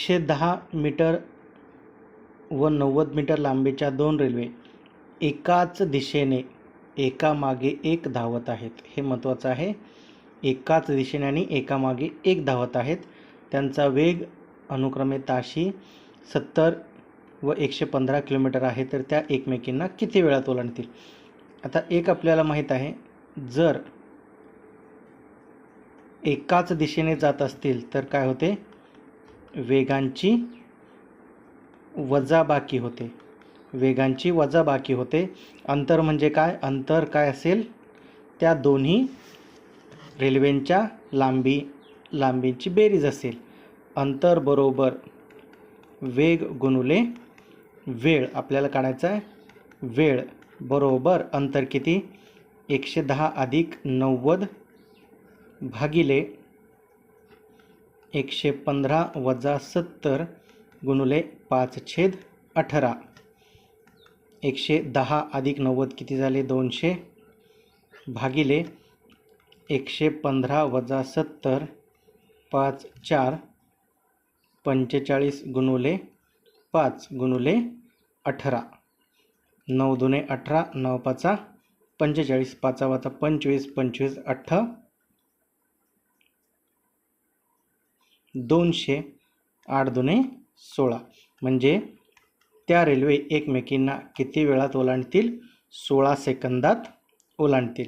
110 metre व 90 metre लांबीच्या दोन रेल्वे एकाच दिशेने एकामागे एक धावत आहेत. हे महत्त्वाचं आहे. एकाच दिशेने आणि एकामागे एक धावत आहेत. त्यांचा वेग अनुक्रमे ताशी 70 व 115 किलोमीटर आहे. तर त्या एकमेकींना किती वेळात ओलांडतील? आता एक आपल्याला माहीत आहे, जर एकाच दिशेने जात असतील तर काय होते? वेगांची वजाबाकी होते. वेगांची वजाबाकी होते. अंतर म्हणजे काय? अंतर काय असेल? त्या दोन्ही रेल्वेंच्या लांबीची बेरीज असेल. अंतर बरोबर वेग गुणुले वेळ आपल्याला काढायचा आहे. वेळ बरोबर अंतर किती? 110 अधिक 90 भागिले 115 वजा 70 गुणुले 5/18. 110 अधिक 90 किती झाले? 200 भागिले 115 वजा 70 5×4 45 गुणुले 5 गुणुले 18. 9 दुने 18, 9 पाचा 45, 5 वाचा 25, 25 8 200, 8 दुने 16. म्हणजे त्या रेल्वे एकमेकींना किती वेळात ओलांडतील? 16 सेकंदात ओलांडतील.